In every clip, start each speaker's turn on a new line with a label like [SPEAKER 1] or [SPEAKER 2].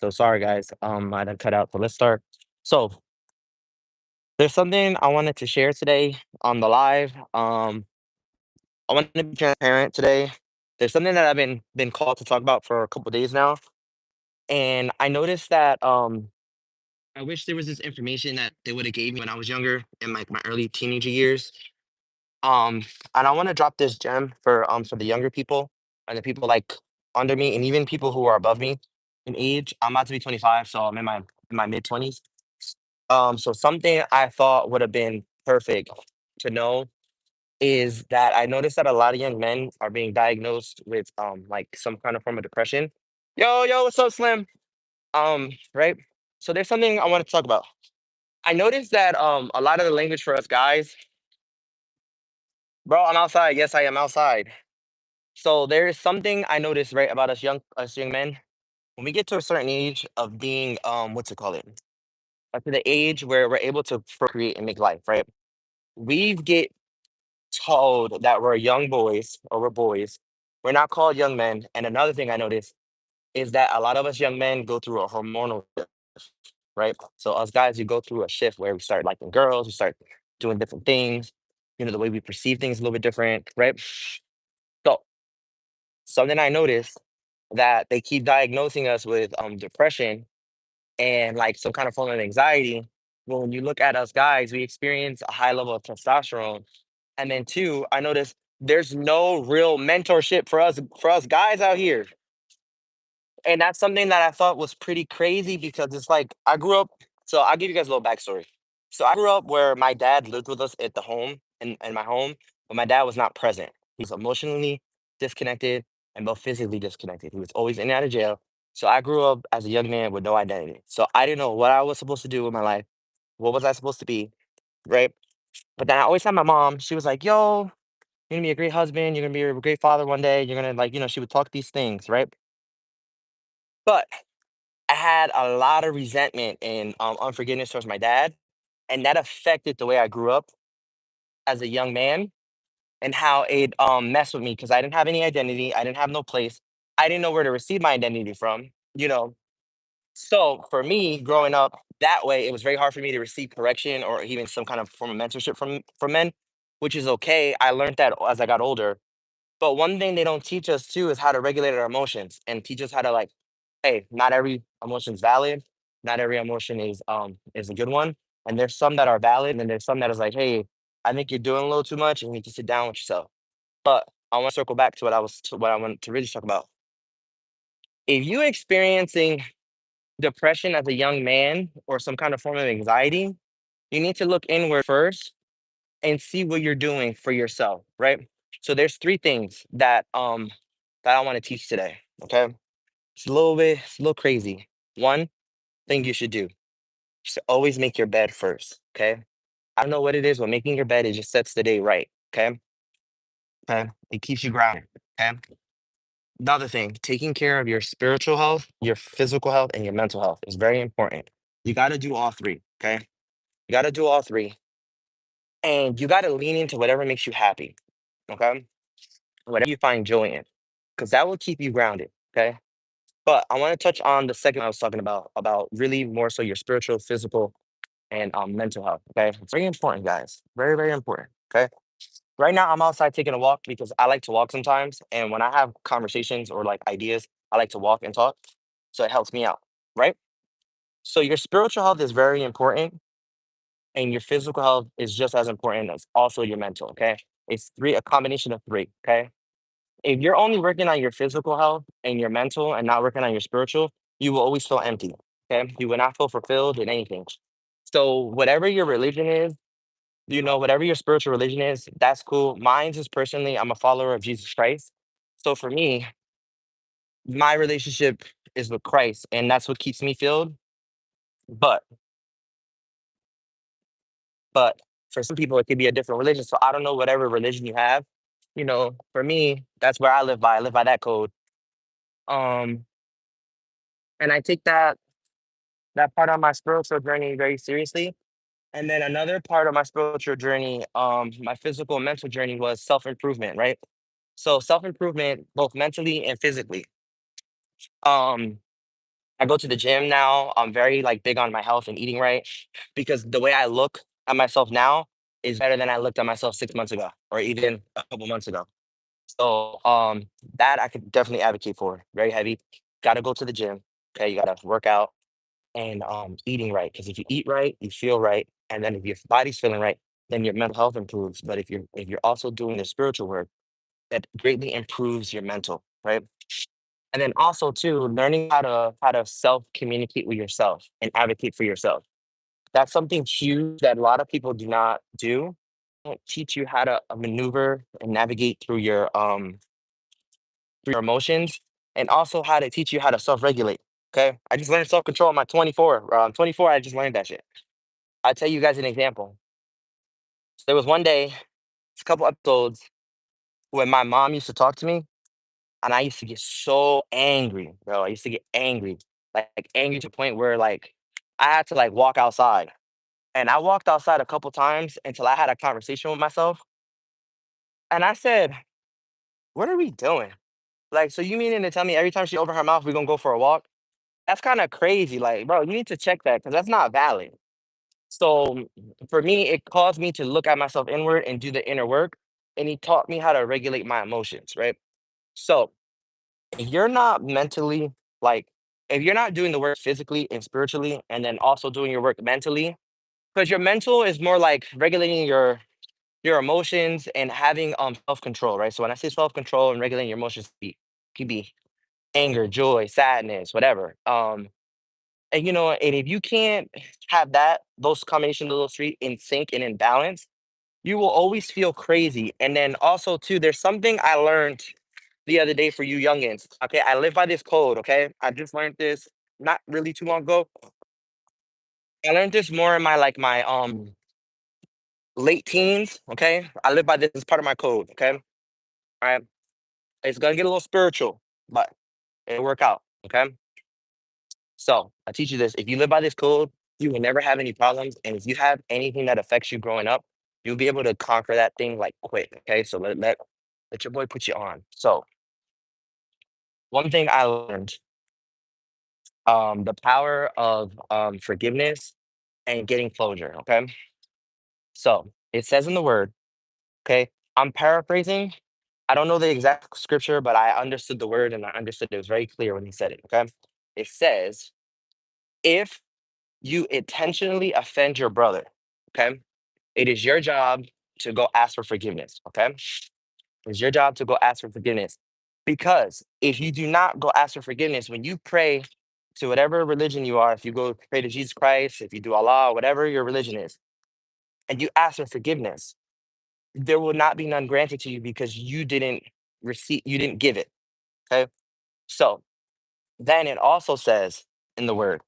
[SPEAKER 1] So sorry guys, I done cut out. So let's start. So there's something I wanted to share today on the live. I want to be transparent today. There's something that I've been called to talk about for a couple days now, and I noticed that I wish there was this information that they would have gave me when I was younger in like my early teenager years. Um, and I want to drop this gem for the younger people and the people like under me and even people who are above me in age. I'm about to be 25, so I'm in my mid 20s. So something I thought would have been perfect to know is that I noticed that a lot of young men are being diagnosed with like some kind of form of depression. Yo, what's up, Slim? Right? So there's something I want to talk about. I noticed that a lot of the language for us guys, bro, I'm outside. Yes, I am outside. So there is something I noticed right about us young men. When we get to a certain age of being what's it called it? Up to the age where we're able to procreate and make life, right? We get told that we're young boys or we're boys. We're not called young men. And another thing I noticed is that a lot of us young men go through a hormonal shift, right? So us guys, you go through a shift where we start liking girls, we start doing different things. The way we perceive things is a little bit different, right? So something I noticed that they keep diagnosing us with depression and like some kind of form of anxiety. Well, when you look at us guys, we experience a high level of testosterone. And then two, I noticed there's no real mentorship for us guys out here. And that's something that I thought was pretty crazy because it's like I grew up. So I'll give you guys a little backstory. So I grew up where my dad lived with us at the home in my home, but my dad was not present. He was emotionally disconnected and both physically disconnected. He was always in and out of jail. So I grew up as a young man with no identity. So I didn't know what I was supposed to do with my life. What was I supposed to be? Right. But then I always had my mom, she was like, yo, you're gonna be a great husband, you're gonna be a great father one day, you're gonna like, she would talk these things, right? But I had a lot of resentment and unforgiveness towards my dad, and that affected the way I grew up as a young man and how it messed with me because I didn't have any identity, I didn't have no place, I didn't know where to receive my identity from, So for me, growing up that way, it was very hard for me to receive correction or even some kind of form of mentorship from men, which is okay. I learned that as I got older. But one thing they don't teach us too is how to regulate our emotions and teach us how to like, hey, not every emotion is valid. Not every emotion is a good one. And there's some that are valid, and then there's some that is like, hey, I think you're doing a little too much, and you need to sit down with yourself. But I want to circle back to what I want to really talk about. If you experiencing depression as a young man or some kind of form of anxiety, you need to look inward first and see what you're doing for yourself, right? So there's three things that I want to teach today. Okay. It's a little crazy. One thing you should do, you should always make your bed first. Okay. I don't know what it is, but making your bed, it just sets the day right. Okay. Okay. It keeps you grounded. Okay. Another thing, taking care of your spiritual health, your physical health, and your mental health is very important. You got to do all three. Okay. You got to do all three. And you got to lean into whatever makes you happy. Okay. Whatever you find joy in, because that will keep you grounded. Okay. But I want to touch on the second I was talking about really more so your spiritual, physical, and mental health. Okay. It's very important, guys. Very, very important. Okay. Right now, I'm outside taking a walk because I like to walk sometimes. And when I have conversations or like ideas, I like to walk and talk. So it helps me out. Right. So your spiritual health is very important. And your physical health is just as important as also your mental. Okay. It's a combination of three. Okay. If you're only working on your physical health and your mental and not working on your spiritual, you will always feel empty. Okay. You will not feel fulfilled in anything. So whatever your religion is, whatever your spiritual religion is, that's cool. Mine is personally, I'm a follower of Jesus Christ. So for me, my relationship is with Christ, and that's what keeps me filled. But but for some people, it could be a different religion. So I don't know whatever religion you have. For me, that's where I live by. I live by that code. Um, and I take that part of my spiritual journey very seriously. And then another part of my spiritual journey, my physical and mental journey was self improvement, right? So self improvement, both mentally and physically. Um, I go to the gym now. I'm very like big on my health and eating right because the way I look at myself now is better than I looked at myself 6 months ago or even a couple months ago. So that I could definitely advocate for. Very heavy. Gotta go to the gym. Okay, you gotta work out and eating right. Because if you eat right, you feel right. And then if your body's feeling right, then your mental health improves. But if you're also doing the spiritual work, that greatly improves your mental, right? And then also too, learning how to self-communicate with yourself and advocate for yourself. That's something huge that a lot of people do not do. Don't teach you how to maneuver and navigate through your emotions, and also how to teach you how to self-regulate. Okay. I just learned self-control at my 24. 24, I just learned that shit. I'll tell you guys an example. So there was one day, it's a couple episodes, when my mom used to talk to me, and I used to get so angry, bro. I used to get angry, like angry to the point where like I had to like walk outside. And I walked outside a couple times until I had a conversation with myself. And I said, what are we doing? Like, so you meaning to tell me every time she open her mouth, we're gonna go for a walk? That's kind of crazy. Like, bro, you need to check that because that's not valid. So for me, it caused me to look at myself inward and do the inner work. And he taught me how to regulate my emotions, right? So if you're not mentally like if you're not doing the work physically and spiritually and then also doing your work mentally, because your mental is more like regulating your emotions and having self-control, right? So when I say self-control and regulating your emotions, could be anger, joy, sadness, whatever. And and if you can't have those combination of those three in sync and in balance, you will always feel crazy. And then also too, there's something I learned the other day for you youngins. Okay, I live by this code. Okay, I just learned this not really too long ago. I learned this more in my late teens. Okay, I live by this as part of my code. Okay, all right. It's gonna get a little spiritual, but it'll work out. Okay. So I teach you this. If you live by this code, you will never have any problems. And if you have anything that affects you growing up, you'll be able to conquer that thing like quick. Okay. So let your boy put you on. So one thing I learned, the power of forgiveness and getting closure. Okay. So it says in the word, okay, I'm paraphrasing. I don't know the exact scripture, but I understood the word and I understood it was very clear when he said it. Okay. It says, if you intentionally offend your brother, okay, it is your job to go ask for forgiveness, okay? It's your job to go ask for forgiveness. Because if you do not go ask for forgiveness, when you pray to whatever religion you are, if you go pray to Jesus Christ, if you do Allah, whatever your religion is, and you ask for forgiveness, there will not be none granted to you because you didn't give it, okay? So then it also says in the word,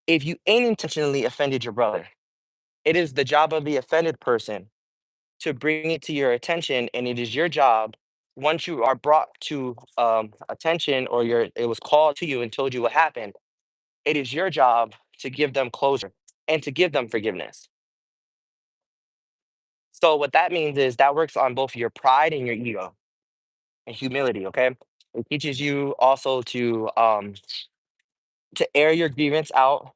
[SPEAKER 1] if you unintentionally offended your brother, it is the job of the offended person to bring it to your attention, and it is your job once you are brought to attention or it was called to you and told you what happened. It is your job to give them closure and to give them forgiveness. So what that means is that works on both your pride and your ego and humility. Okay, it teaches you also to air your grievance out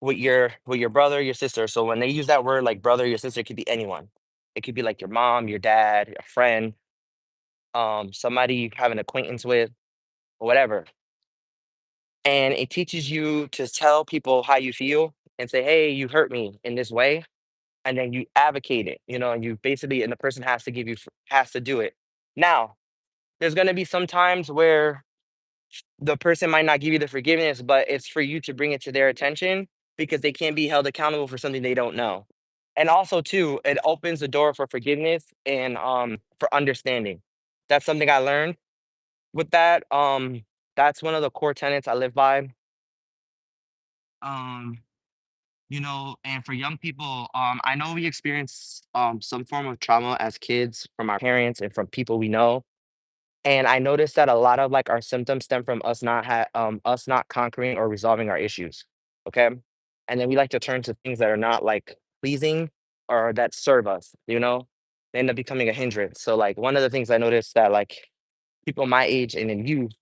[SPEAKER 1] with your brother, your sister. So when they use that word like brother, your sister, it could be anyone. It could be like your mom, your dad, a friend, somebody you have an acquaintance with, or whatever. And it teaches you to tell people how you feel and say, "Hey, you hurt me in this way," and then you advocate it. And you basically, and the person has to do it. Now, there's gonna be some times where the person might not give you the forgiveness, but it's for you to bring it to their attention because they can't be held accountable for something they don't know. And also, too, it opens the door for forgiveness and for understanding. That's something I learned with that. That's one of the core tenets I live by. Um, and for young people, I know we experience some form of trauma as kids from our parents and from people we know. And I noticed that a lot of like our symptoms stem from us not conquering or resolving our issues. Okay. And then we like to turn to things that are not like pleasing or that serve us, they end up becoming a hindrance. So like one of the things I noticed that like people my age and in youth,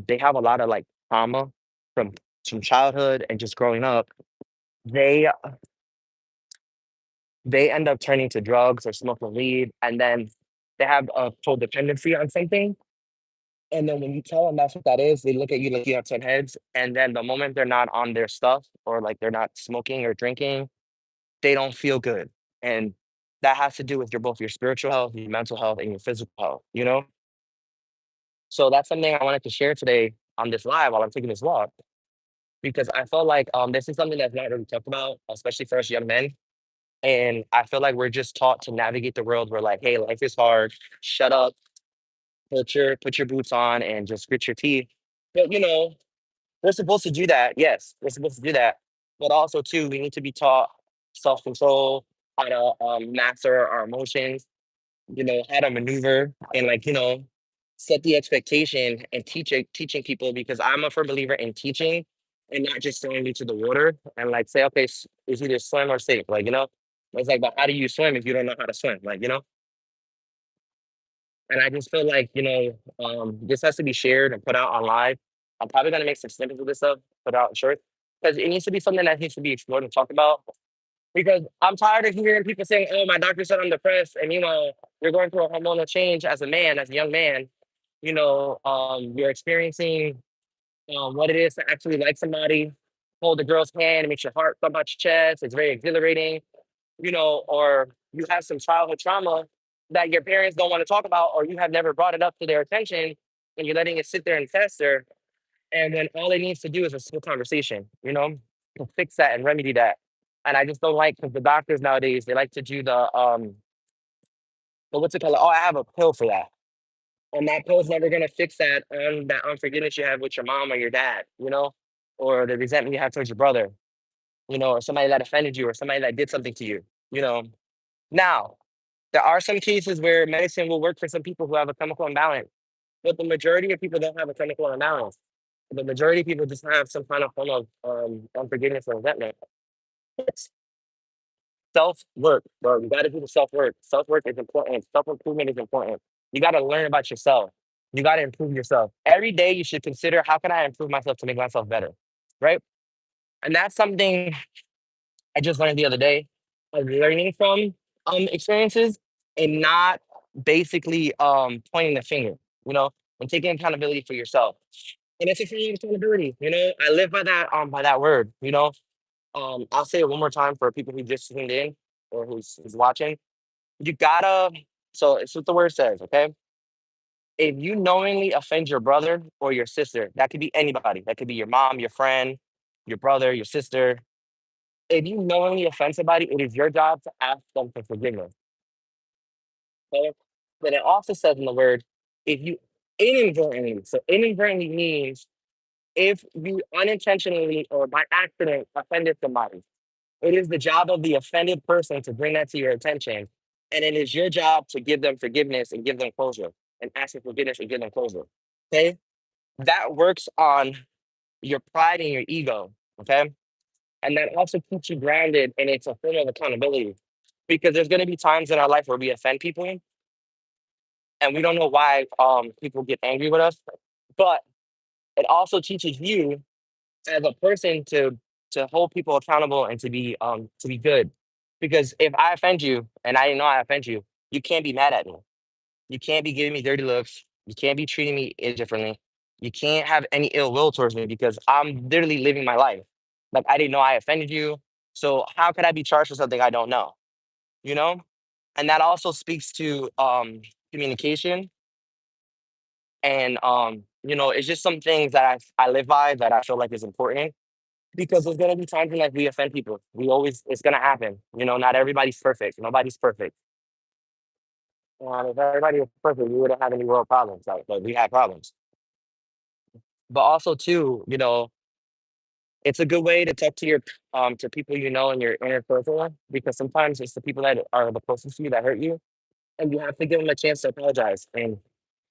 [SPEAKER 1] they have a lot of like trauma from childhood and just growing up, they they end up turning to drugs or smoking weed, and then they have a codependency on something. And then when you tell them that's what that is, they look at you like you have 10 heads. And then the moment they're not on their stuff or like they're not smoking or drinking, they don't feel good. And that has to do with your both your spiritual health, your mental health, and your physical health, you know? So that's something I wanted to share today on this live while I'm taking this walk, because I feel like this is something that's not really talked about, especially for us young men. And I feel like we're just taught to navigate the world. We're like, hey, life is hard. Shut up, put your boots on and just grit your teeth. But we're supposed to do that. Yes, we're supposed to do that. But also too, we need to be taught self-control, how to master our emotions, how to maneuver and like, set the expectation and teaching people, because I'm a firm believer in teaching and not just throwing you to the water and like say, okay, it's either swim or sink. Like, it's like, but how do you swim if you don't know how to swim? Like, and I just feel like, this has to be shared and put out on live. I'm probably gonna make some snippets of this stuff, put out short, because it needs to be something that needs to be explored and talked about. Because I'm tired of hearing people saying, "Oh, my doctor said I'm depressed," and meanwhile, you're going through a hormonal change as a man, as a young man. You're experiencing what it is to actually like somebody, hold a girl's hand, it makes your heart thump out your chest. It's very exhilarating, or you have some childhood trauma that your parents don't want to talk about, or you have never brought it up to their attention, and you're letting it sit there and fester. And then all it needs to do is a simple conversation, to fix that and remedy that. And I just don't like, because the doctors nowadays, they like to do the what's it called? Oh, I have a pill for that. And that pill's never gonna fix that unforgiveness you have with your mom or your dad, or the resentment you have towards your brother, or somebody that offended you or somebody that did something to you, you know. Now, there are some cases where medicine will work for some people who have a chemical imbalance, but the majority of people don't have a chemical imbalance. The majority of people just have some kind of form of unforgiveness or resentment. It's self work, bro. You got to do the self work. Self work is important. Self improvement is important. You got to learn about yourself. You got to improve yourself. Every day, you should consider, how can I improve myself to make myself better? Right. And that's something I just learned the other day. Of learning from experiences and not basically pointing the finger, you know, and taking accountability for yourself. And it's a form of accountability, I live by that word, I'll say it one more time for people who just tuned in or who's watching. You gotta, so it's what the word says, okay? If you knowingly offend your brother or your sister, that could be anybody. That could be your mom, your friend, your brother, your sister. If you knowingly offend somebody, it is your job to ask them for forgiveness. Okay? But it also says in the word, if you inadvertently, so inadvertently means if you unintentionally or by accident offended somebody, it is the job of the offended person to bring that to your attention. And it is your job to give them forgiveness and give them closure and ask for forgiveness and give them closure. Okay. That works on your pride and your ego. Okay. And that also keeps you grounded, and it's a form of accountability, because there's going to be times in our life where we offend people and we don't know why people get angry with us. But it also teaches you as a person to hold people accountable and to be good. Because if I offend you and I didn't know I offend you, you can't be mad at me. You can't be giving me dirty looks. You can't be treating me indifferently. You can't have any ill will towards me, because I'm literally living my life. Like, I didn't know I offended you. So how could I be charged for something I don't know? You know? And that also speaks to communication. And it's just some things that I live by that I feel like is important, because there's gonna be times when like we offend people. It's gonna happen. Not everybody's perfect. Nobody's perfect. If everybody was perfect, we wouldn't have any world problems. Like we have problems. But also too, it's a good way to talk to people in your inner circle, because sometimes it's the people that are the closest to you that hurt you, and you have to give them a chance to apologize. And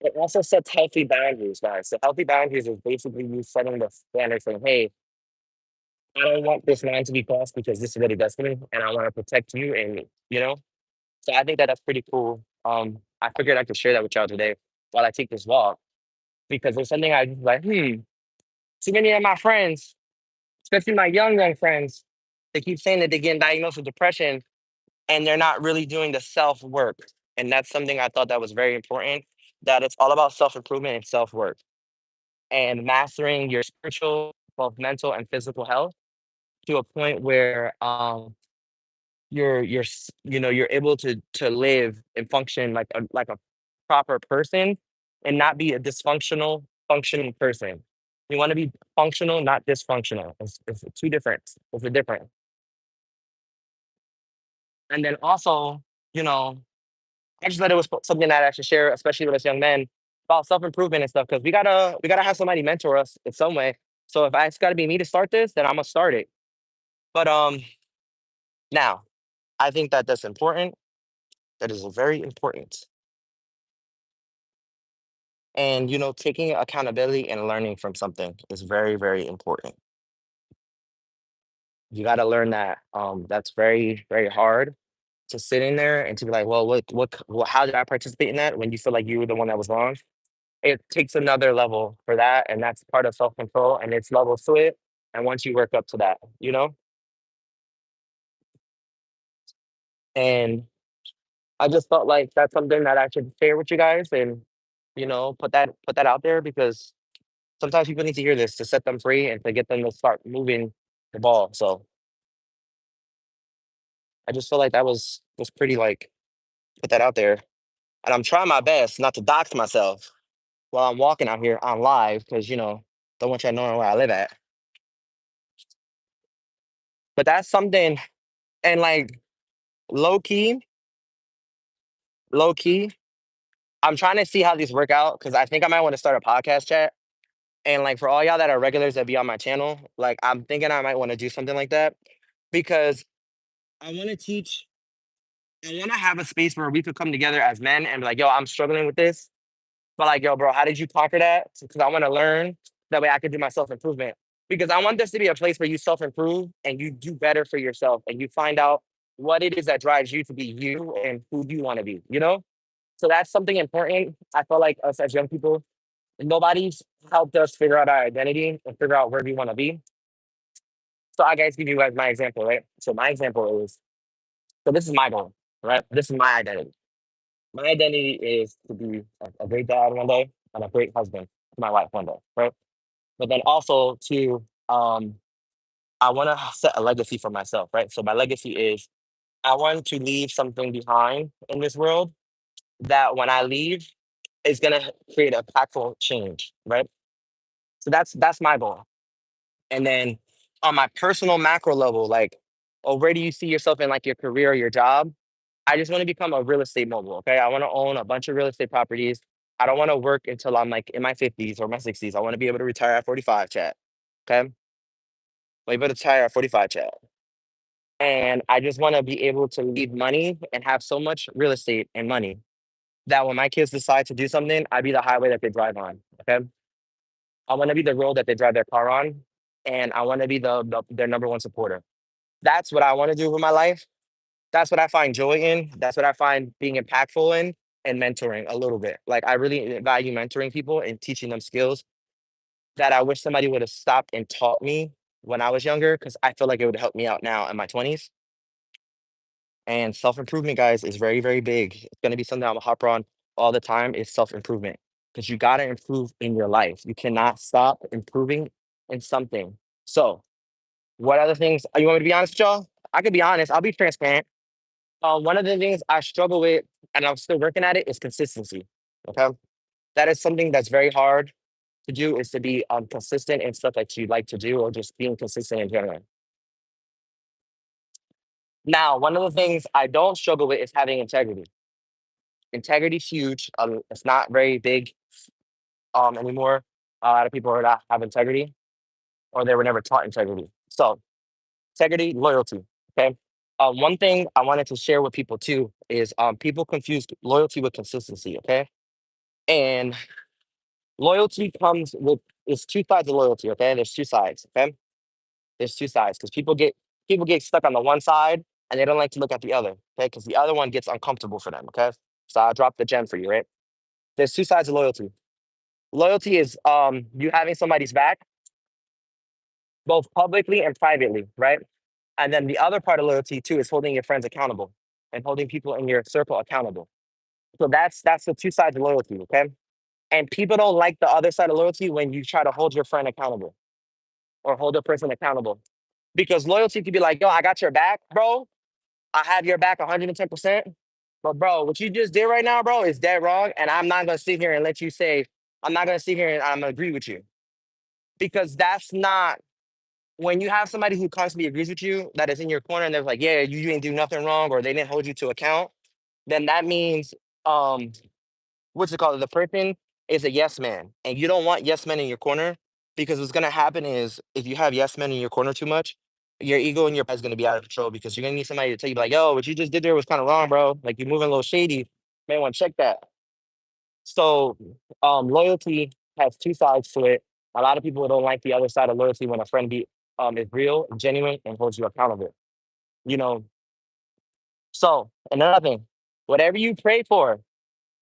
[SPEAKER 1] it also sets healthy boundaries, guys. So healthy boundaries is basically you setting the standard saying, hey, I don't want this line to be crossed because this is what it does to me, and I want to protect you and So I think that that's pretty cool. I figured I could share that with y'all today while I take this walk, because there's something I just like. Too many of my friends, especially my young friends, they keep saying that they're getting diagnosed with depression and they're not really doing the self work. And that's something I thought that was very important. That it's all about self improvement and self work and mastering your spiritual, both mental and physical health to a point where you're able to live and function like a proper person and not be a dysfunctional functioning person. You want to be functional, not dysfunctional. It's two different. It's a different. And then also, you know, I just thought it was something that I should share, especially with us young men, about self improvement and stuff, because we gotta have somebody mentor us in some way. So if it's got to be me to start this, then I'm gonna start it. But now I think that that's important. That is very important. And taking accountability and learning from something is very, very important. You got to learn that. That's very, very hard to sit in there and to be like, well, how did I participate in that when you feel like you were the one that was wrong? It takes another level for that, and that's part of self control, and it's levels to it. And once you work up to that, and I just felt like that's something that I should share with you guys, and put that out there because sometimes people need to hear this to set them free and to get them to start moving the ball. So I just feel like that was pretty like put that out there, and I'm trying my best not to dox myself while I'm walking out here on live because don't want you to know where I live at. But that's something, and like low key, low key, I'm trying to see how these work out because I think I might want to start a podcast chat. And like for all y'all that are regulars that be on my channel, like I'm thinking I might want to do something like that because I want to teach. I want to have a space where we could come together as men and be like, yo, I'm struggling with this. But like, yo, bro, how did you conquer that? Because I want to learn. That way I can do my self improvement. Because I want this to be a place where you self improve and you do better for yourself and you find out what it is that drives you to be you and who you want to be, So that's something important. I feel like us as young people, nobody's helped us figure out our identity and figure out where we want to be. So I guys give you guys my example, right? So my example is, so this is my goal, right? This is my identity. My identity is to be a great dad one day and a great husband to my wife one day, right? But then also to I want to set a legacy for myself, right? So my legacy is I want to leave something behind in this world that when I leave is gonna create a impactful change, right? So that's my goal. And then on my personal macro level, like, oh, where do you see yourself in like your career or your job? I just want to become a real estate mogul. Okay. I want to own a bunch of real estate properties. I don't want to work until I'm like in my 50s or my 60s. I want to be able to retire at 45, chat. Okay. Well, you better retire at 45, chat. And I just want to be able to leave money and have so much real estate and money that when my kids decide to do something, I be the highway that they drive on. Okay. I want to be the road that they drive their car on. And I want to be their number one supporter. That's what I want to do with my life. That's what I find joy in. That's what I find being impactful in and mentoring a little bit. Like I really value mentoring people and teaching them skills that I wish somebody would have stopped and taught me when I was younger because I feel like it would help me out now in my 20s. And self improvement, guys, is very, very big. It's going to be something I'm a hopper on all the time. Is self improvement because you got to improve in your life. You cannot stop improving in something. So, what other things? You want me to be honest with y'all? I could be honest. I'll be transparent. One of the things I struggle with, and I'm still working at it, is consistency. Okay, that is something that's very hard to do. Is to be consistent in stuff that you like to do, or just being consistent in general. Now, one of the things I don't struggle with is having integrity. Integrity is huge. It's not very big anymore. A lot of people are not have integrity, or they were never taught integrity. So, integrity, loyalty. Okay. One thing I wanted to share with people too is people confuse loyalty with consistency. Okay, and loyalty comes with it's two sides of loyalty. Okay, there's two sides. Okay, there's two sides because people get stuck on the one side and they don't like to look at the other. Okay, because the other one gets uncomfortable for them. Okay, so I dropped the gem for you. Right, there's two sides of loyalty. Loyalty is you having somebody's back, both publicly and privately, right? And then the other part of loyalty too is holding your friends accountable and holding people in your circle accountable. So that's the two sides of loyalty, okay? And people don't like the other side of loyalty when you try to hold your friend accountable or hold a person accountable. Because loyalty could be like, yo, I got your back, bro. I have your back 110%. But bro, what you just did right now, bro, is dead wrong. And I'm not gonna sit here and let you say, I'm not gonna sit here and I'm gonna agree with you. Because that's not when you have somebody who constantly agrees with you that is in your corner and they're like, yeah, you didn't do nothing wrong or they didn't hold you to account, then that means um what's it called? The person is a yes man. And you don't want yes men in your corner because what's gonna happen is if you have yes men in your corner too much, your ego and your pride is gonna be out of control because you're gonna need somebody to tell you like, yo, what you just did there was kind of wrong, bro. Like you're moving a little shady. May want to check that. So loyalty has two sides to it. A lot of people don't like the other side of loyalty when a friend is real, genuine, and holds you accountable. You know, so another thing, whatever you pray for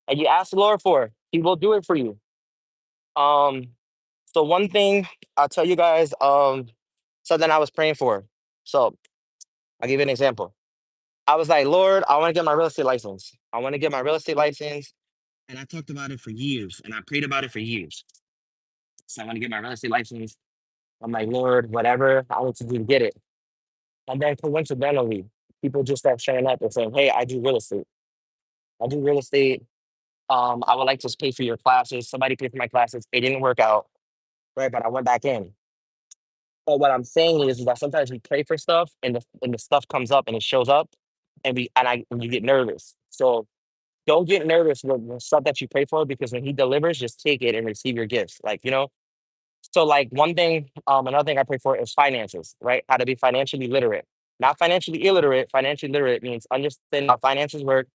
[SPEAKER 1] and you ask the Lord for, He will do it for you. Um, so one thing I'll tell you guys, something I was praying for. So I'll give you an example. I was like, Lord, I want to get my real estate license. I want to get my real estate license. And I talked about it for years and I prayed about it for years. So I want to get my real estate license. I'm like, Lord, whatever I want to do to get it. And then coincidentally, people just start showing up and saying, hey, I do real estate. I do real estate. I would like to pay for your classes. Somebody paid for my classes. It didn't work out, right? But I went back in. But what I'm saying is that sometimes we pray for stuff and the stuff comes up and it shows up and you get nervous. So don't get nervous with the stuff that you pray for because when he delivers, just take it and receive your gifts. Like, so like one thing, another thing I pray for is finances, right? How to be financially literate. Not financially illiterate. Financially literate means understanding how finances work,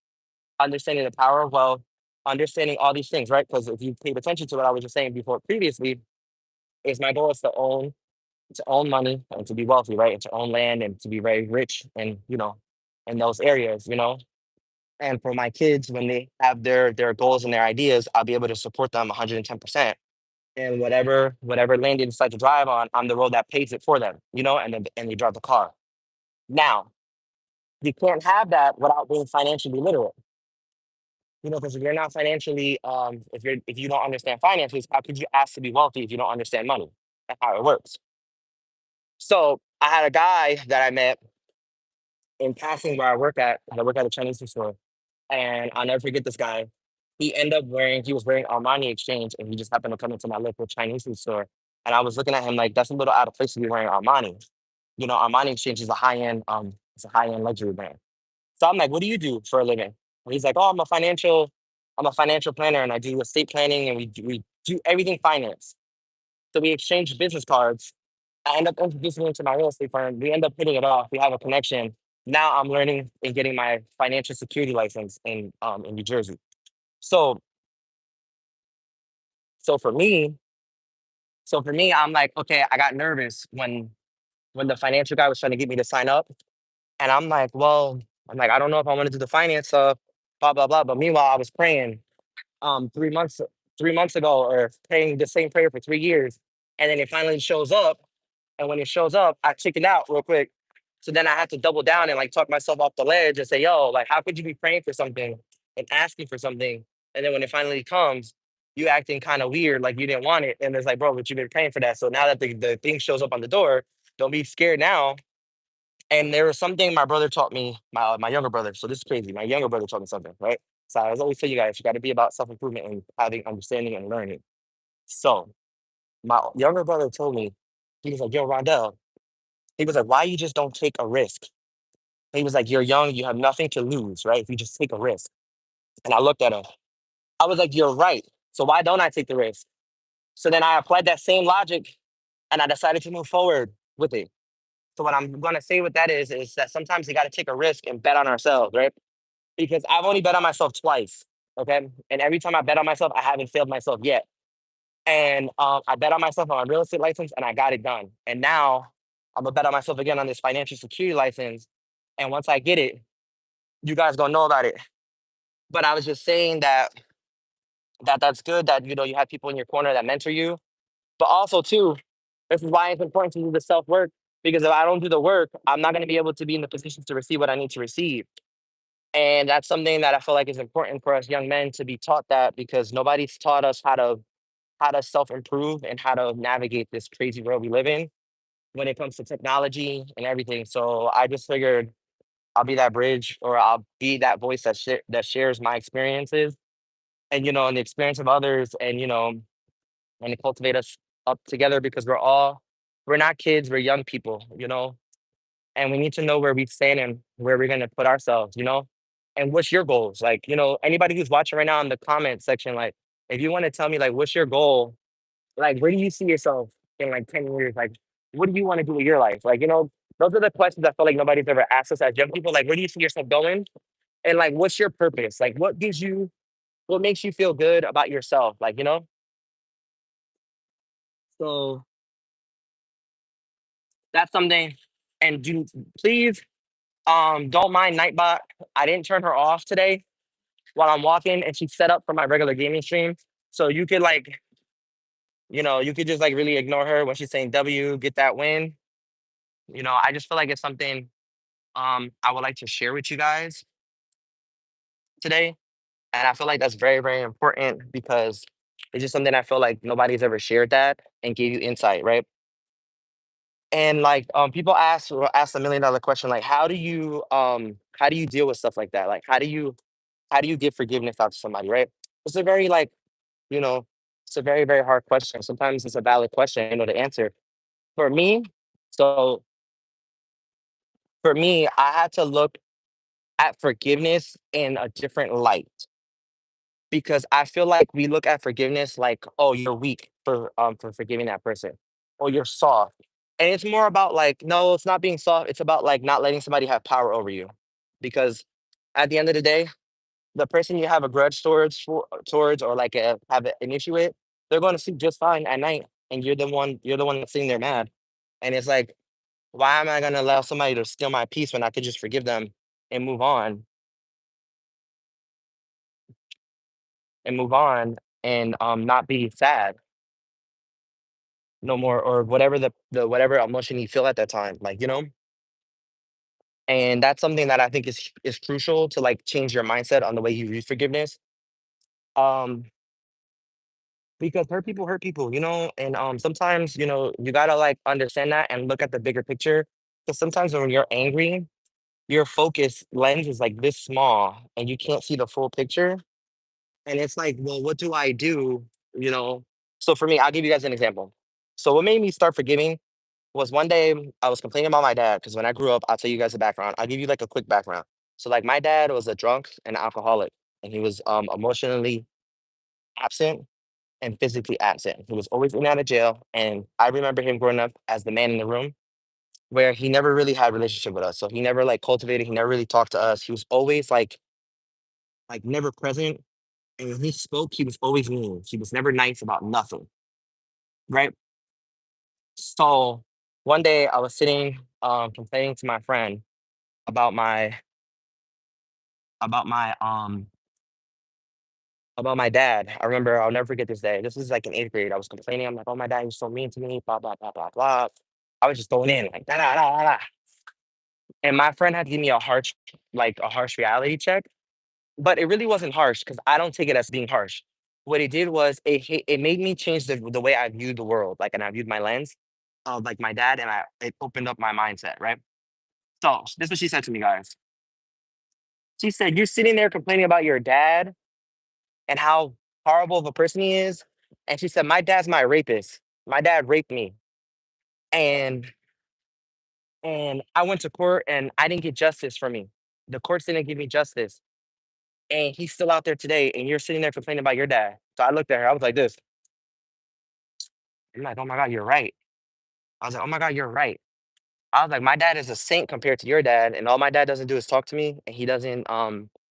[SPEAKER 1] understanding the power of wealth, understanding all these things, right? Because if you paid attention to what I was just saying before previously, is my goal is to own money and to be wealthy, right? And to own land and to be very rich and in those areas. And for my kids, when they have their goals and their ideas, I'll be able to support them 110%. And whatever lane they decide to drive on, I'm the road that pays it for them, and they drive the car. Now, you can't have that without being financially literate. Because if you're not financially, if you don't understand finances, how could you ask to be wealthy if you don't understand money and how it works? So I had a guy that I met in passing where I work at. I work at a Chinese food store, and I'll never forget this guy. He was wearing Armani Exchange, and he just happened to come into my local Chinese food store. And I was looking at him like, that's a little out of place to be wearing Armani. Armani Exchange is it's a high end luxury brand. So I'm like, what do you do for a living? And he's like, oh, I'm a financial planner, and I do estate planning, and we do everything finance. So we exchange business cards. I end up introducing him to my real estate firm. We end up hitting it off. We have a connection. Now I'm learning and getting my financial security license in New Jersey. So so for me, I'm like, okay, I got nervous when the financial guy was trying to get me to sign up. And I'm like, well, I don't know if I want to do the finance stuff, blah, blah, blah. But meanwhile, I was praying 3 months ago or praying the same prayer for 3 years. And then it finally shows up. And when it shows up, I chickened out real quick. So then I had to double down and like talk myself off the ledge and say, yo, like, how could you be praying for something and asking for something? And then when it finally comes, you acting kind of weird, like you didn't want it. And it's like, bro, but you've been praying for that. So now that the thing shows up on the door, don't be scared now. And there was something my brother taught me, my younger brother. So this is crazy. My younger brother taught me something, right? So I always tell you guys, you got to be about self improvement and having understanding and learning. So my younger brother told me, he was like, yo, Rondell, he was like, why you just don't take a risk? He was like, you're young, you have nothing to lose, right? If you just take a risk. And I looked at him. I was like, you're right. So why don't I take the risk? So then I applied that same logic and I decided to move forward with it. So what I'm gonna say with that is that sometimes you gotta take a risk and bet on ourselves, right? Because I've only bet on myself twice. Okay. And every time I bet on myself, I haven't failed myself yet. And I bet on myself on my real estate license and I got it done. And now I'm gonna bet on myself again on this financial security license. And once I get it, you guys gonna know about it. But I was just saying that's good that you have people in your corner that mentor you. But also too, This is why it's important to do the self work because if I don't do the work, I'm not going to be able to be in the position to receive what I need to receive. And that's something that I feel like is important for us young men to be taught that because nobody's taught us how to self improve and how to navigate this crazy world we live in when it comes to technology and everything. So I just figured I'll be that bridge or I'll be that voice that shares my experiences and and the experience of others and to cultivate us up together because we're not kids, we're young people, and we need to know where we stand and where we're gonna put ourselves, and what's your goals? Like, anybody who's watching right now in the comment section, like if you want to tell me like what's your goal, like where do you see yourself in like 10 years? Like what do you want to do with your life? Like, those are the questions I feel like nobody's ever asked us as young people. Like, where do you see yourself going? And like what's your purpose? Like what makes you feel good about yourself? Like, so that's something. And do please don't mind Nightbot. I didn't turn her off today while I'm walking, and she's set up for my regular gaming stream. So you could like, you could just like really ignore her when she's saying W, get that win. I just feel like it's something I would like to share with you guys today. And I feel like that's very, very important because it's just something I feel like nobody's ever shared that and gave you insight, right? And like people ask $1 million question, like how do you deal with stuff like that? Like how do you give forgiveness out to somebody, right? It's a very like, you know, it's a very, very hard question. Sometimes it's a valid question, to answer. For me, so for me, I had to look at forgiveness in a different light because I feel like we look at forgiveness like, oh, you're weak for forgiving that person, or you're soft. And it's more about like, no, it's not being soft. It's about like not letting somebody have power over you. Because at the end of the day, the person you have a grudge towards or like have an issue with, they're going to sleep just fine at night, and you're the one that's sitting there mad, and it's like, why am I going to allow somebody to steal my peace when I could just forgive them and move on and not be sad no more or whatever the whatever emotion you feel at that time, like and that's something that I think is crucial to like change your mindset on the way you view forgiveness. Um, because hurt people, and sometimes, you gotta like understand that and look at the bigger picture. Because sometimes when you're angry, your focus lens is like this small and you can't see the full picture. And it's like, well, what do I do? You know? So for me, I'll give you guys an example. So what made me start forgiving was one day I was complaining about my dad because when I grew up, I'll tell you guys the background. I'll give you like a quick background. So like my dad was a drunk and alcoholic, and he was emotionally absent and physically absent. He was always in and out of jail. And I remember him growing up as the man in the room where he never really had a relationship with us. So he never like cultivated, he never really talked to us. He was always like never present. And when he spoke, he was always mean. He was never nice about nothing. Right. So one day I was sitting complaining to my friend about my about my about my dad. I remember I'll never forget this day. This was like in eighth grade. I was complaining. I'm like, oh, my dad was so mean to me, blah, blah, blah, blah, blah. I was just going in like da da da da. Da. And my friend had to give me a harsh reality check, but it really wasn't harsh because I don't take it as being harsh. What it did was it made me change the way I viewed the world, like, and I viewed my lens of like my dad, and it opened up my mindset, right? So this is what she said to me, guys. She said, "You're sitting there complaining about your dad and how horrible of a person he is." And she said, "My dad's my rapist. My dad raped me, and I went to court and I didn't get justice for me. The courts didn't give me justice, and he's still out there today. And you're sitting there complaining about your dad." So I looked at her. I was like this. I'm like, "Oh my god, you're right." I was like, "Oh my god, you're right." I was like, "My dad is a saint compared to your dad, and all my dad doesn't do is talk to me, and he doesn't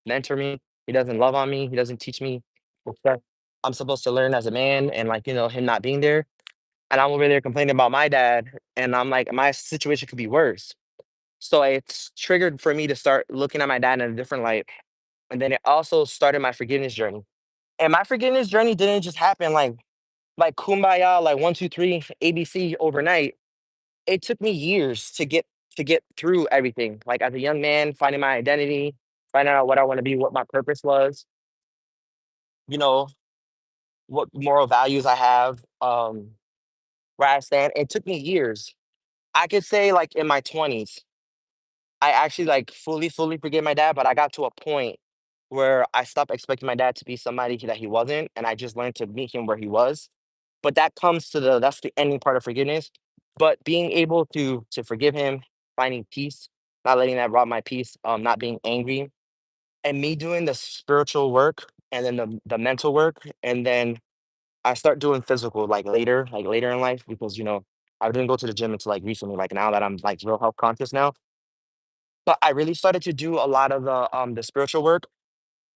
[SPEAKER 1] mentor me. He doesn't love on me. He doesn't teach me the stuff I'm supposed to learn as a man, and like him not being there." And I'm over there complaining about my dad, and I'm like, my situation could be worse. So it's triggered for me to start looking at my dad in a different light. And then it also started my forgiveness journey. And my forgiveness journey didn't just happen like like kumbaya, like 1, 2, 3, ABC overnight. It took me years to get through everything. Like as a young man, finding my identity, finding out what I want to be, what my purpose was, you know, what moral values I have, where I stand. It took me years. I could say like in my 20s, I actually like fully forgave my dad, but I got to a point where I stopped expecting my dad to be somebody that he wasn't, and I just learned to meet him where he was. But that's the ending part of forgiveness. But being able to forgive him, finding peace, not letting that rob my peace, not being angry, and me doing the spiritual work and then the mental work, and then I start doing physical like later in life because I didn't go to the gym until like recently, like now that I'm like real health conscious now. But I really started to do a lot of the spiritual work.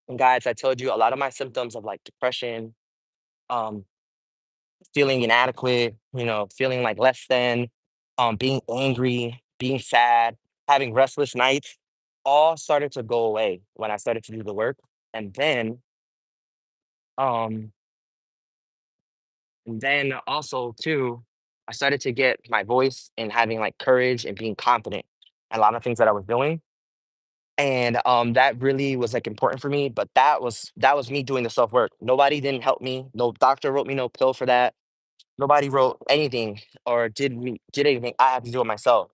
[SPEAKER 1] And guys, I told you a lot of my symptoms of like depression, um, feeling inadequate, feeling like less than, being angry, being sad, having restless nights, all started to go away when I started to do the work. And then, um, and then also too, I started to get my voice and having like courage and being confident in a lot of things that I was doing. And that really was like important for me. But that was me doing the self work. Nobody didn't help me. No doctor wrote me no pill for that. Nobody wrote anything or did anything. I had to do it myself.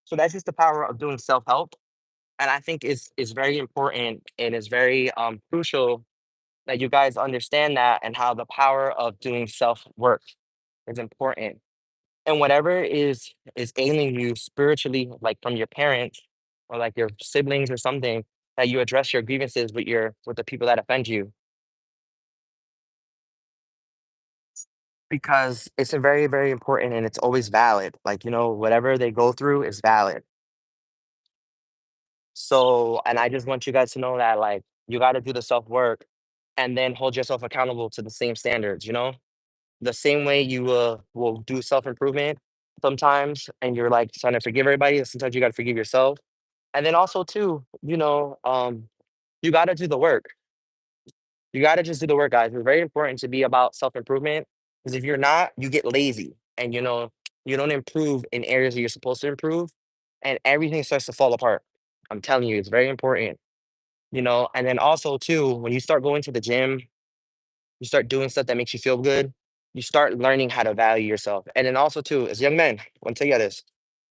[SPEAKER 1] So that's just the power of doing self help. And I think is very important and is very crucial that you guys understand that and how the power of doing self work is important. And whatever is ailing you spiritually, like from your parents or like your siblings or something, that you address your grievances with the people that offend you, because it's a very, very important and it's always valid. Like, whatever they go through is valid. So, and I just want you guys to know that like you got to do the self work and then hold yourself accountable to the same standards. The same way you will do self improvement sometimes, and you're like trying to forgive everybody. Sometimes you got to forgive yourself, and then also too, you got to do the work. You got to just do the work, guys. It's very important to be about self improvement because if you're not, you get lazy, and you don't improve in areas that you're supposed to improve, and everything starts to fall apart. I'm telling you, it's very important. And then also too, when you start going to the gym, you start doing stuff that makes you feel good, you start learning how to value yourself. And then also too, as young men, I want to tell you this,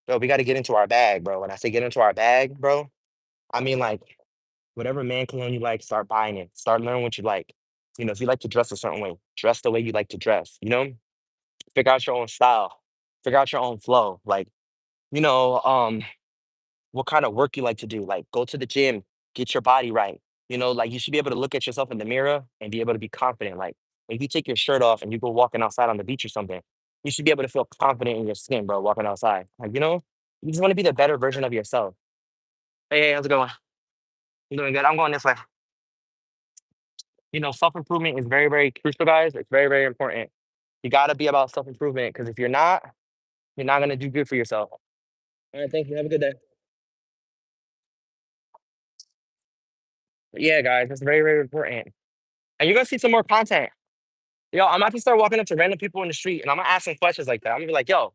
[SPEAKER 1] bro, we got to get into our bag, bro. When I say get into our bag, bro, I mean like whatever man cologne you like, start buying it. Start learning what you like. If you like to dress a certain way, dress the way you like to dress. Figure out your own style, figure out your own flow. Like, you know, um, what kind of work you like to do. Like, go to the gym, get your body right. Like you should be able to look at yourself in the mirror and be able to be confident. Like, if you take your shirt off and you go walking outside on the beach or something, you should be able to feel confident in your skin, bro, walking outside. Like, you just want to be the better version of yourself. Hey, how's it going? I'm doing good. I'm going this way. Self improvement is very, very crucial, guys. It's very, very important. You got to be about self improvement because if you're not going to do good for yourself. All right, thank you. Have a good day. But yeah, guys, it's very, very important. And you're going to see some more content. Yo, I'm about to start walking up to random people in the street and I'm going to ask them questions like that. I'm going to be like, yo,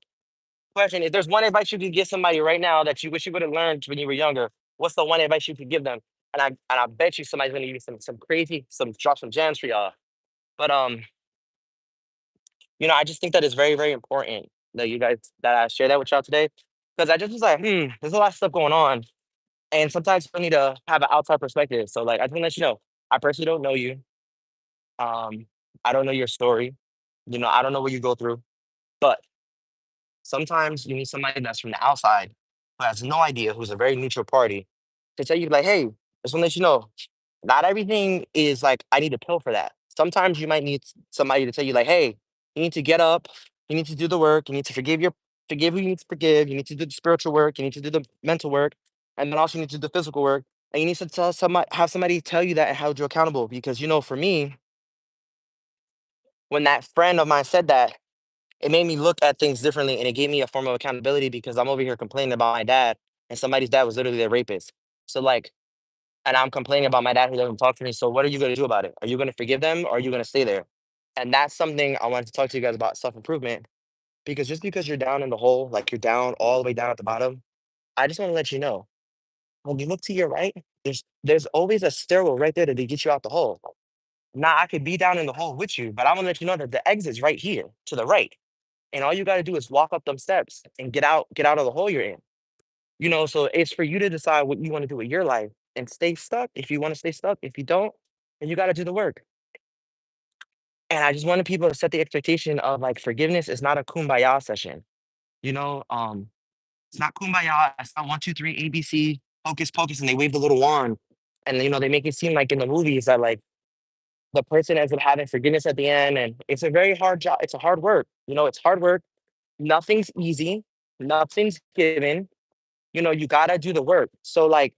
[SPEAKER 1] question, if there's one advice you could give somebody right now that you wish you would have learned when you were younger, what's the one advice you could give them? And I bet you somebody's going to give you some crazy, drop some gems for y'all. But I just think that it's very, very important that you guys that I share that with y'all today. Because I just was like, there's a lot of stuff going on. And sometimes you need to have an outside perspective. So like I just want to let you know, I personally don't know you. Um, I don't know your story. I don't know what you go through. But sometimes you need somebody that's from the outside who has no idea, who's a very neutral party, to tell you like, hey, just want to let you know, not everything is like I need a pill for that. Sometimes you might need somebody to tell you like, hey, you need to get up, you need to do the work, you need to forgive who you need to forgive, you need to do the spiritual work, you need to do the mental work, and then also you need to do the physical work. And you need to have somebody tell you that and hold you accountable. Because for me, when that friend of mine said that, it made me look at things differently and it gave me a form of accountability because I'm over here complaining about my dad and somebody's dad was literally a rapist. So like, and I'm complaining about my dad who doesn't talk to me. So what are you going to do about it? Are you going to forgive them or are you going to stay there? And that's something I wanted to talk to you guys about self-improvement because just because you're down in the hole, like you're down all the way down at the bottom, I just want to let you know when you look to your right, there's always a stairwell right there to get you out the hole. Now I could be down in the hole with you, but I want to let you know that the exit's right here to the right. And all you got to do is walk up them steps and get out of the hole you're in. So it's for you to decide what you want to do with your life and stay stuck if you want to stay stuck. If you don't, then you got to do the work. And I just wanted people to set the expectation of like forgiveness is not a kumbaya session. You know, um, it's not kumbaya. It's not 1, 2, 3, ABC, hocus pocus, and they wave the little wand. And they make it seem like in the movies that like the person ends up having forgiveness at the end. And it's a very hard job. It's a hard work. It's hard work. Nothing's easy. Nothing's given. You gotta do the work. So like,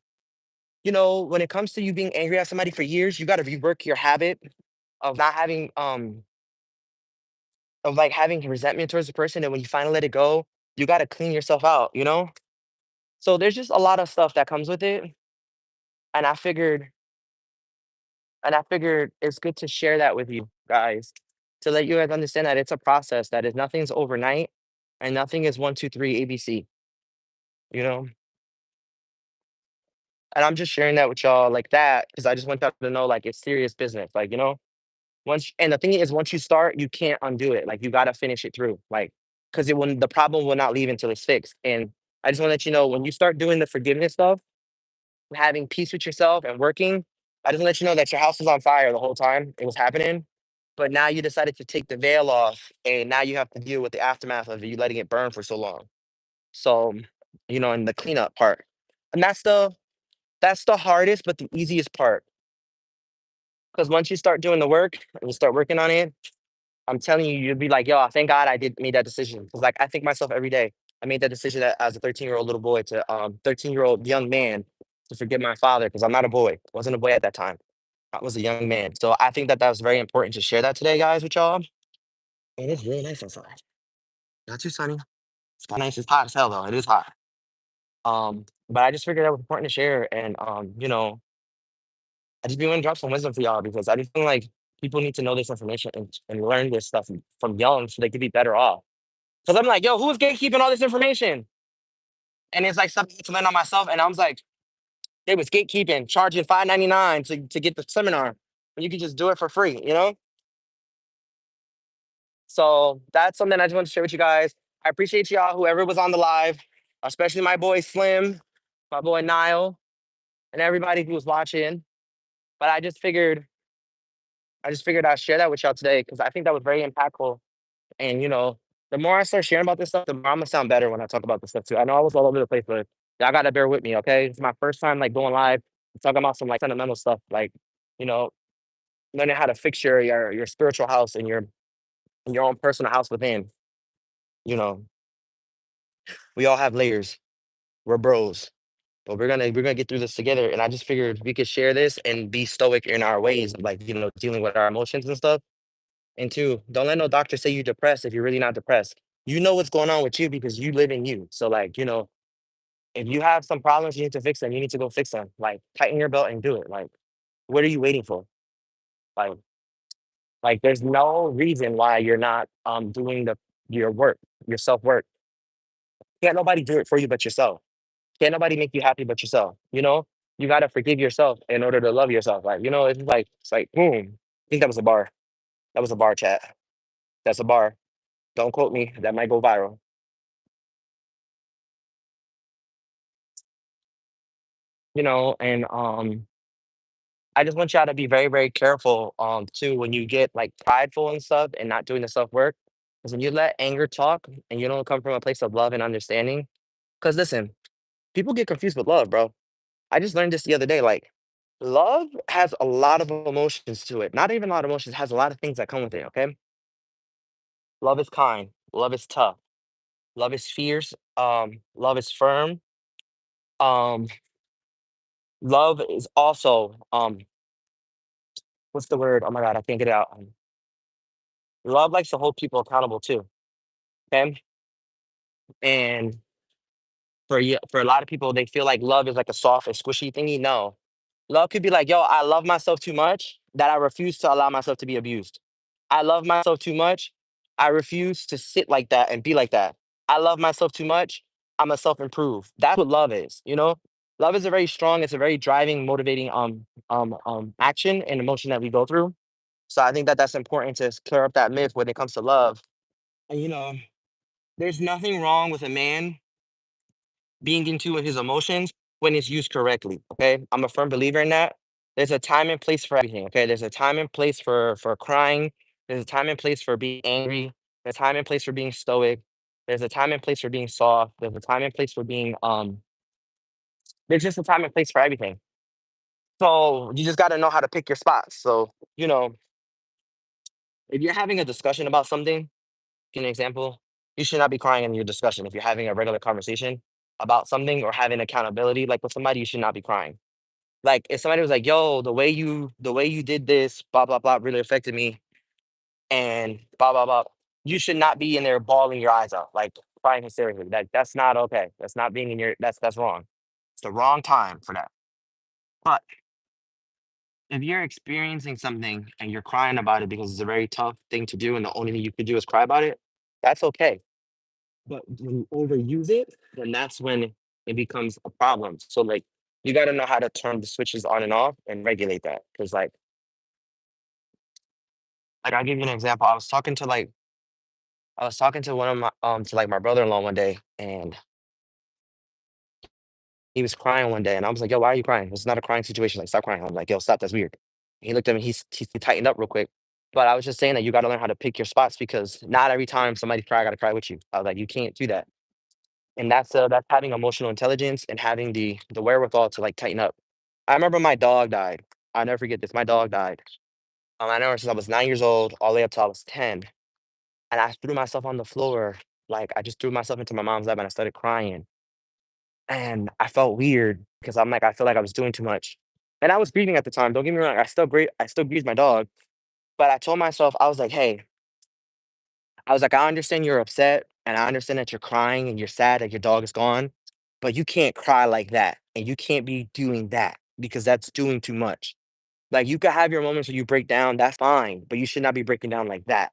[SPEAKER 1] when it comes to you being angry at somebody for years, you gotta rework your habit of not having of like having resentment towards the person. And when you finally let it go, you gotta clean yourself out. So there's just a lot of stuff that comes with it. And I figured it's good to share that with you guys to let you guys understand that it's a process, that is nothing's overnight and nothing is 1, 2, 3 ABC, you know? And I'm just sharing that with y'all like that because I just want y'all to know like it's serious business. Like, and the thing is once you start, you can't undo it. Like you gotta finish it through. Like, because the problem will not leave until it's fixed. And I just want to let you know when you start doing the forgiveness stuff, having peace with yourself and working, I just want to let you know that your house was on fire the whole time it was happening. But now you decided to take the veil off, and now you have to deal with the aftermath of you letting it burn for so long. So, in the cleanup part, and that's the hardest, but the easiest part. Because once you start doing the work and you start working on it, I'm telling you, you'll be like, yo, thank God I did made that decision. Because like I think myself every day. I made that decision as a 13-year-old little boy to 13-year-old young man to forgive my father because I'm not a boy. I wasn't a boy at that time. I was a young man. So I think that that was very important to share that today, guys, with y'all. And it's really nice outside. Not too sunny. It's kind of nice. It's hot as hell though. It is hot. But I just figured that was important to share. And I just be want to drop some wisdom for y'all because I just feel like people need to know this information and learn this stuff from young so they could be better off. Because I'm like, yo, who's gatekeeping all this information? And it's like something to learn on myself. And I was like, they was gatekeeping, charging $5.99 to get the seminar. When you could just do it for free. So that's something I just want to share with you guys. I appreciate y'all, whoever was on the live, especially my boy Slim, my boy Nile, and everybody who was watching. But I just figured I'd share that with y'all today because I think that was very impactful. And the more I start sharing about this stuff, the more I'm gonna sound better when I talk about this stuff too. I know I was all over the place, but y'all gotta bear with me, okay? It's my first time like going live, talking about some like fundamental stuff, like you know, learning how to fix your spiritual house and your own personal house within. You know, we all have layers. We're bros, but we're gonna get through this together. And I just figured we could share this and be stoic in our ways, of, like dealing with our emotions and stuff. And two, don't let no doctor say you're depressed if you're really not depressed. You know what's going on with you because you live in you. So like, if you have some problems, you need to fix them. You need to go fix them. Like tighten your belt and do it. Like, what are you waiting for? Like, there's no reason why you're not doing your work, your self work. Can't nobody do it for you but yourself. Can't nobody make you happy but yourself. You gotta forgive yourself in order to love yourself. Like, it's like boom. I think that was a bar. That was a bar chat. That's a bar. Don't quote me. That might go viral. And I just want y'all to be very, very careful too when you get like prideful and stuff and not doing the self work. Because when you let anger talk and you don't come from a place of love and understanding, because listen, people get confused with love, bro. I just learned this the other day. Like, love has a lot of emotions to it. Not even a lot of emotions, it has a lot of things that come with it. Okay. Love is kind. Love is tough. Love is fierce. Love is firm. Um, love is also what's the word? Oh my god, I can't get it out. Love likes to hold people accountable too. Okay. And for a lot of people, they feel like love is like a soft and squishy thingy. No. Love could be like, yo, I love myself too much that I refuse to allow myself to be abused. I love myself too much. I refuse to sit like that and be like that. I love myself too much. I'm a self improve. That's what love is, you know? Love is a very strong, it's a very driving, motivating action and emotion that we go through. So I think that that's important to clear up that myth when it comes to love. And there's nothing wrong with a man being into his emotions when it's used correctly. Okay, I'm a firm believer in that. There's a time and place for everything. Okay, there's a time and place for crying. There's a time and place for being angry. There's a time and place for being stoic. There's a time and place for being soft. There's a time and place for being There's just a time and place for everything. So you just got to know how to pick your spots. So if you're having a discussion about something, give an example, you should not be crying in your discussion. If you're having a regular conversation about something or having accountability, like with somebody, you should not be crying. Like if somebody was like, "Yo, the way you did this, blah blah blah, really affected me," and blah blah blah, you should not be in there bawling your eyes out, like crying hysterically. That's not okay. That's not being in your. That's wrong. It's the wrong time for that. But if you're experiencing something and you're crying about it because it's a very tough thing to do, and the only thing you could do is cry about it, that's okay. But when you overuse it, then that's when it becomes a problem. So like you got to know how to turn the switches on and off and regulate that. Because like I'll give you an example. I was talking to one of my to like my brother-in-law one day, and he was crying one day, and I was like, "Yo, why are you crying? It's not a crying situation. Like, stop crying." I'm like, "Yo, stop. That's weird." He looked at me. He tightened up real quick. But I was just saying that you got to learn how to pick your spots because not every time somebody cry, I got to cry with you. I was like, you can't do that. And that's having emotional intelligence and having the wherewithal to like tighten up. I remember my dog died. I'll never forget this. My dog died. I know her since I was 9 years old, all the way up till I was 10. And I threw myself on the floor. Like I just threw myself into my mom's lap and I started crying. And I felt weird because I'm like, I feel like I was doing too much. And I was grieving at the time. Don't get me wrong. I still grieved my dog. But I told myself, I was like, hey, I was like, I understand you're upset and I understand that you're crying and you're sad that your dog is gone, but you can't cry like that. And you can't be doing that because that's doing too much. Like you could have your moments where you break down, that's fine, but you should not be breaking down like that.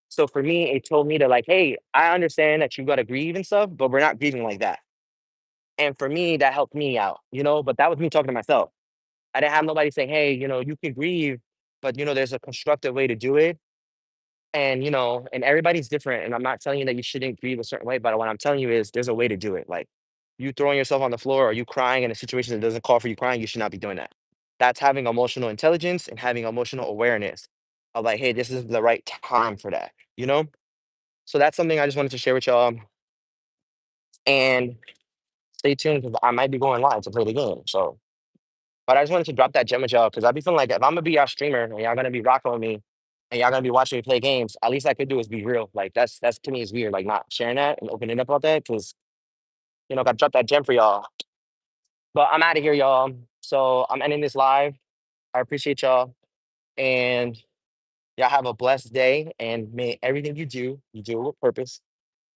[SPEAKER 1] So for me, it told me to like, hey, I understand that you gotta grieve and stuff, but we're not grieving like that. And for me, that helped me out, but that was me talking to myself. I didn't have nobody saying, hey, you can grieve, but there's a constructive way to do it. And everybody's different. And I'm not telling you that you shouldn't grieve a certain way, but what I'm telling you is there's a way to do it. Like you throwing yourself on the floor or you crying in a situation that doesn't call for you crying, you should not be doing that. That's having emotional intelligence and having emotional awareness of like, hey, this is the right time for that? So that's something I just wanted to share with y'all. And stay tuned because I might be going live to play the game. So, but I just wanted to drop that gem with y'all because I be feeling like if I'm gonna be y'all streamer and y'all gonna be rocking with me and y'all gonna be watching me play games, at least I could do is be real. Like that's to me is weird. Like not sharing that and opening up about that because gotta drop that gem for y'all. But I'm out of here, y'all. So I'm ending this live. I appreciate y'all and y'all have a blessed day and may everything you do with purpose,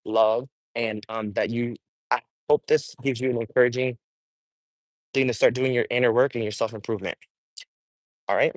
[SPEAKER 1] love, and that you. I hope this gives you an encouraging thing to start doing your inner work and your self improvement. All right.